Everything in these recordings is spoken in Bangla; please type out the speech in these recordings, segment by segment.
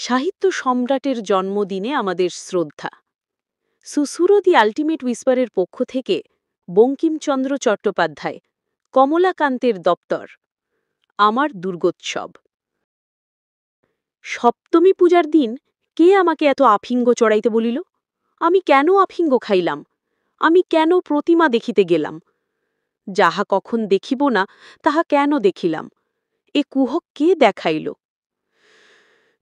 সাহিত্য সম্রাটের জন্মদিনে আমাদের শ্রদ্ধা। সুসুরো দি আল্টিমেট হুইসপারের পক্ষ থেকে বঙ্কিমচন্দ্র চট্টোপাধ্যায়, কমলাকান্তের দপ্তর, আমার দুর্গোৎসব। সপ্তমী পূজার দিন কে আমাকে এত আফিঙ্গ চড়াইতে বলিল? আমি কেন আফিঙ্গ খাইলাম? আমি কেন প্রতিমা দেখিতে গেলাম? যাহা কখন দেখিব না তাহা কেন দেখিলাম? এ কুহক কে দেখাইল?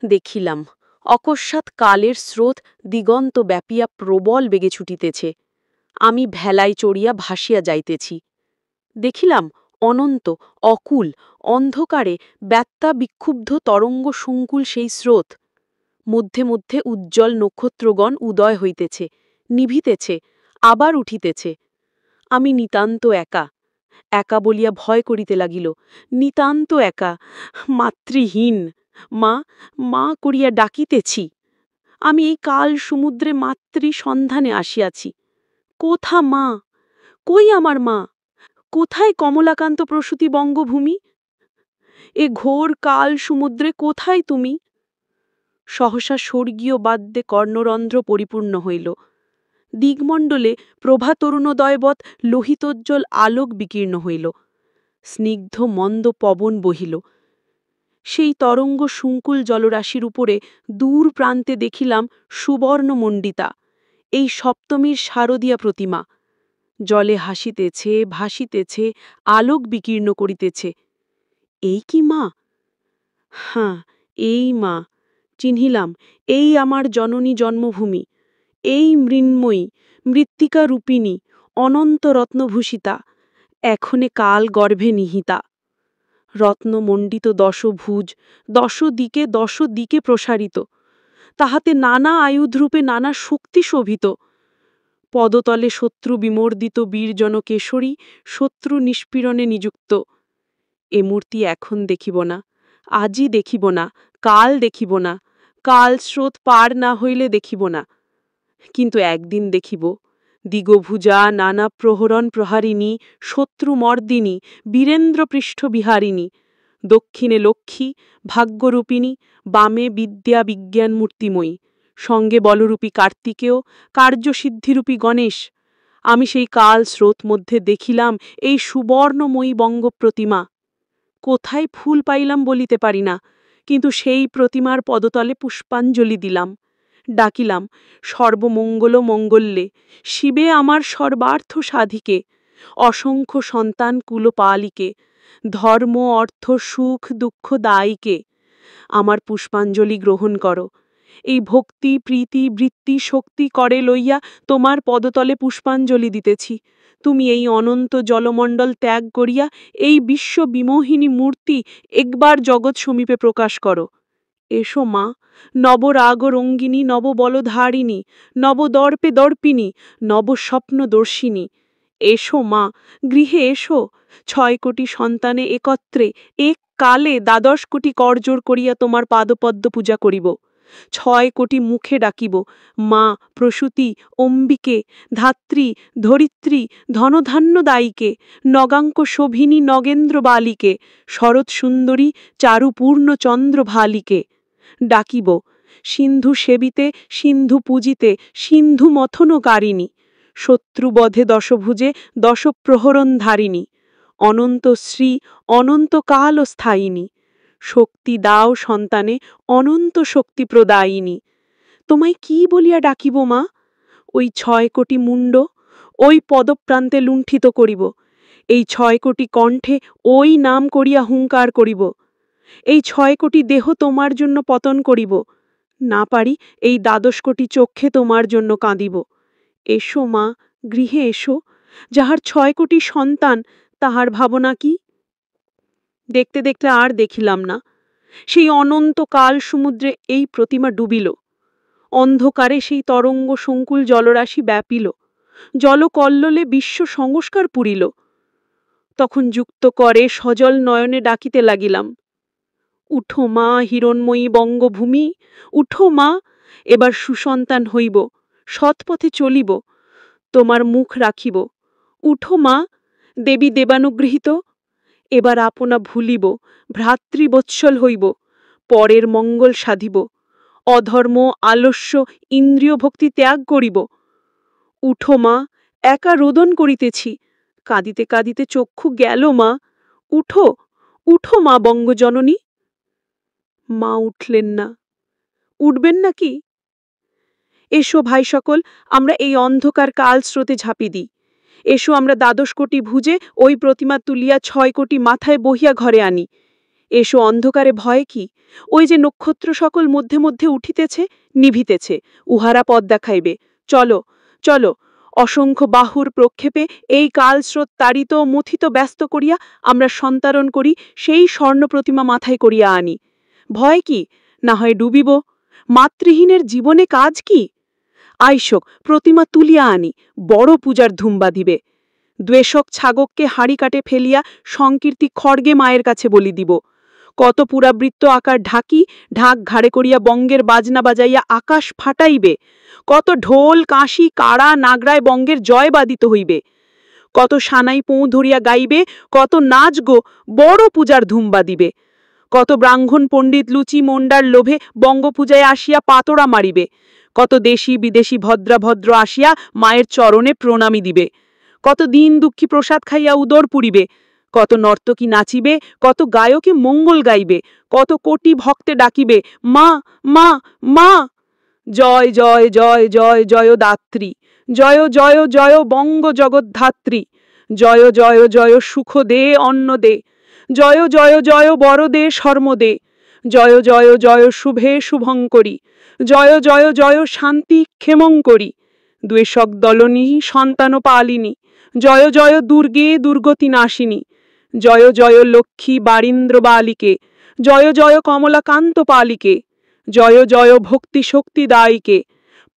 দেখিলাম অকস্মাৎ কালের স্রোত দিগন্ত ব্যাপিয়া প্রবল বেগে ছুটিতেছে। আমি ভেলায় চড়িয়া ভাসিয়া যাইতেছি। দেখিলাম অনন্ত, অকুল, অন্ধকারে ব্যত্যা বিক্ষুব্ধ তরঙ্গ সংকুল সেই স্রোত। মধ্যে মধ্যে উজ্জ্বল নক্ষত্রগণ উদয় হইতেছে, নিভিতেছে, আবার উঠিতেছে। আমি নিতান্ত একা, একা বলিয়া ভয় করিতে লাগিল। নিতান্ত একা, মাতৃহীন, মা মা করিয়া ডাকিতেছি। আমি এই কাল সমুদ্রে মাতৃ সন্ধানে আসিয়াছি। কোথা মা? কই আমার মা? কোথায় কমলাকান্ত প্রসূতি বঙ্গভূমি? এ ঘোর কাল সমুদ্রে কোথায় তুমি? সহসা স্বর্গীয় বাদ্যে কর্ণরন্ধ্র পরিপূর্ণ হইল। দিগমণ্ডলে প্রভাতরুণোদয়বৎ লোহিতোজ্জ্বল আলোক বিকীর্ণ হইল। স্নিগ্ধ মন্দ পবন বহিল। সেই তরঙ্গ সংকুল জলরাশির উপরে দূর প্রান্তে দেখিলাম সুবর্ণমণ্ডিতা, এই সপ্তমীর শারদীয়া প্রতিমা। জলে হাসিতেছে, ভাসিতেছে, আলোক বিকীর্ণ করিতেছে। এই কি মা? হাঁ, এই মা। চিনহিলাম, এই আমার জননী জন্মভূমি, এই মৃন্ময়ী, মৃত্তিকা রূপিণী, অনন্ত রত্নভূষিতা, এখনে কাল গর্ভে নিহিতা। রত্নমণ্ডিত দশভুজ, দশ দিকে প্রসারিত, তাহাতে নানা আয়ুধরূপে নানা শক্তি শোভিত। পদতলে শত্রু বিমর্দিত বীরজন কেশরী, শত্রু নিষ্পীড়নে নিযুক্ত। এ মূর্তি এখন দেখিব না, আজই দেখিব না, কাল দেখিব না, কাল স্রোত পার না হইলে দেখিব না, কিন্তু একদিন দেখিব। দিগভুজা, নানা প্রহরণ প্রহারিণী, শত্রুমর্দিনী, বীরেন্দ্রপৃষ্ঠ বিহারিণী, দক্ষিণে লক্ষ্মী, ভাগ্যরূপিণী, বামে বিদ্যা বিজ্ঞান মূর্তিময়ী, সঙ্গে বলরূপী কার্তিকেয়, কার্যসিদ্ধিরূপী গণেশ। আমি সেই কাল স্রোত মধ্যে দেখিলাম এই সুবর্ণময়ী বঙ্গপ্রতিমা। কোথায় ফুল পাইলাম বলিতে পারি না, কিন্তু সেই প্রতিমার পদতলে পুষ্পাঞ্জলি দিলাম। ডাকিলাম, সর্বমঙ্গল মঙ্গল্যে, শিবে আমার সর্বার্থ সাধিকে, অসংখ্য সন্তান কুলপালিকে, ধর্ম অর্থ সুখ দুঃখ দায়ীকে, আমার পুষ্পাঞ্জলি গ্রহণ করো। এই ভক্তি প্রীতি বৃত্তি শক্তি করে লইয়া তোমার পদতলে পুষ্পাঞ্জলি দিতেছি। তুমি এই অনন্ত জলমণ্ডল ত্যাগ করিয়া এই বিশ্ব বিমোহিনী মূর্তি একবার জগৎ সমীপে প্রকাশ করো। এসো মা, নবরাগ রঙ্গিনী, নববলধারিণী, নবদর্পে দর্পিনী, নবস্বপ্নদর্শিনী। এসো মা, গৃহে এসো। 6 কোটি সন্তানে একত্রে এক কালে 12 কোটি করজোড় করিয়া তোমার পাদপদ্ম পূজা করিব। 6 কোটি মুখে ডাকিব, মা প্রসূতি, অম্বিকে, ধাত্রী, ধরিত্রী, ধনধান্যদায়ীকে, নগাঙ্ক শোভিনী নগেন্দ্র বালিকে, শরৎ সুন্দরী, চারুপূর্ণ চন্দ্রভালিকে। ডাকিব, সিন্ধু সেবিতে, সিন্ধু পূজিতে, সিন্ধু মথনকারিণী, শত্রুবধে দশভুজে, দশপ্রহরণধারিণী, অনন্ত শ্রী, অনন্তকাল স্থায়িনী, শক্তি দাও সন্তানে, অনন্ত শক্তি প্রদায়িনী। তোমায় কি বলিয়া ডাকিব মা? ওই 6 কোটি মুণ্ড, ওই পদপ্রান্তে লুণ্ঠিত করিব। এই 6 কোটি কণ্ঠে ওই নাম করিয়া হুঙ্কার করিব। এই 6 কোটি দেহ তোমার জন্য পতন করিব। না পারি এই 12 কোটি চক্ষে তোমার জন্য কাঁদিব। এসো মা, গৃহে এসো। যাহার 6 কোটি সন্তান, তাহার ভাবনা কি? দেখতে দেখতে আর দেখিলাম না। সেই অনন্ত কাল সমুদ্রে এই প্রতিমা ডুবিল। অন্ধকারে সেই তরঙ্গ সংকুল জলরাশি ব্যাপিল। জলকল্লোলে বিশ্ব সংস্কার পুরিল। তখন যুক্ত করে সজল নয়নে ডাকিতে লাগিলাম, উঠো মা হিরণ্ময়ী বঙ্গভূমি, উঠো মা, এবার সুসন্তান হইব, সৎপথে চলিব, তোমার মুখ রাখিব। উঠো মা, দেবী দেবানুগৃহীত, এবার আপনা ভুলিব, ভ্রাতৃবৎসল হইব, পরের মঙ্গল সাধিব। অধর্ম, আলস্য, ইন্দ্রিয় ভক্তি ত্যাগ করিব। উঠো মা, একা রোদন করিতেছি। কাঁদিতে কাঁদিতে চক্ষু গেল মা। উঠো, উঠো মা বঙ্গজননী। মা উঠলেন না। উঠবেন না কি? এসো ভাই সকল, আমরা এই অন্ধকার কাল স্রোতে ঝাঁপি দিই। এসো আমরা ১২ কোটি ভুজে ওই প্রতিমা তুলিয়া ৬ কোটি মাথায় বহিয়া ঘরে আনি। এসো অন্ধকারে ভয় কি? ওই যে নক্ষত্র সকল মধ্যে মধ্যে উঠিতেছে, নিভিতেছে, উহারা পথ দেখাইবে। চলো, চলো, অসংখ্য বাহুর প্রক্ষেপে এই কালস্রোত তাড়িত মথিত ব্যস্ত করিয়া আমরা সন্তারণ করি, সেই স্বর্ণ প্রতিমা মাথায় করিয়া আনি। ভয় কি? না হয় ডুবিব। মাতৃহীনের জীবনে কাজ কি? আইসক প্রতিমা তুলিয়া আনি, বড় পূজার ধুম বাঁধিবে। দ্বেষক ছাগককে হাঁড়ি কাটে ফেলিয়া সংকীর্তি খড়গে মায়ের কাছে বলি দিব। কত পুরাবৃত্ত আকার ঢাকি, ঢাক ঘাড়ে করিয়া বঙ্গের বাজনা বাজাইয়া আকাশ ফাটাইবে। কত ঢোল, কাঁসি, কাড়া, নাগরায় বঙ্গের জয় বাদিত হইবে। কত সানাই পোঁ ধরিয়া গাইবে, কত নাচ গো, বড় পূজার ধুম বাঁধিবে। কত ব্রাহ্মণ পণ্ডিত লুচি মন্ডার লোভে বঙ্গপূজায় আসিয়া পাতড়া মারিবে। কত দেশি বিদেশি ভদ্রাভদ্র আসিয়া মায়ের চরণে প্রণামী দিবে। কত দিন দুঃখী প্রসাদ খাইয়া উদর পুরিবে। কত নর্তকী নাচিবে, কত গায়কে মঙ্গল গাইবে, কত কোটি ভক্তে ডাকিবে, মা, মা, মা। জয় জয় জয় জয় জয় দাত্রী, জয় জয় জয় বঙ্গ জগদ্ধাত্রী, জয় জয় জয় সুখ দে অন্ন দে, জয় জয় জয় বরদে শর্মদে, জয় জয় জয় শুভে শুভঙ্করী, জয় জয় জয় শান্তি ক্ষেমঙ্করী, দ্বেষক দলনী সন্তান পালিনী, জয় জয় দুর্গে দুর্গতি নাশিনী, জয় জয় লক্ষ্মী বারীন্দ্র বালিকে, জয় জয় কমলাকান্ত পালিকে, জয় জয় ভক্তি শক্তি দায়িকে,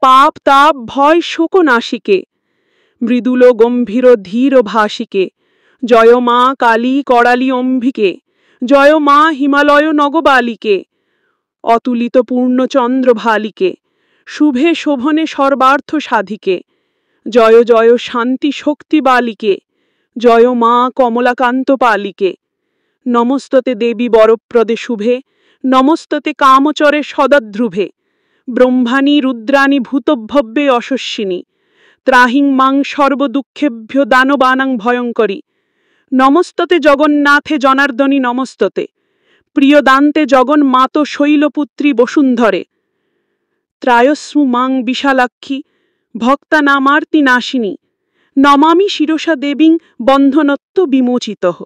পাপ তাপ ভয় শোক নাশিকে, মৃদুল গম্ভীর ধীর ভাসিকে, জয় মা কালী করালি অম্বিকে, জয় মা হিমালয় নগবালিকে, অতুলিত পূর্ণচন্দ্র ভালিকে, শুভে শোভনে সর্বার্থ সাধিকে, জয় জয় শান্তি শক্তি বালিকে, জয় মা কমলাকান্ত পালিকে। নমস্ততে দেবী বরপ্রদে শুভে, নমস্ততে কামচরে সদাধ্রুভে, ব্রহ্মাণী রুদ্রাণী ভূতভব্যে অশস্বিনী, ত্রাহিং মাং সর্বদুঃখেভ্য দানবানাং ভয়ঙ্করী, নমস্ততে জগন্নাথে জনার্দনী নমস্ততে, প্রিয়দান্তে জগন্মাত শৈলপুত্রী বসুন্ধরে, ত্রায়স্মু মাং বিশালাক্ষী ভক্তানামার্তি নাশিনী, নমামি শিরসা দেবীং বন্ধনত্ব বিমোচিতঃ।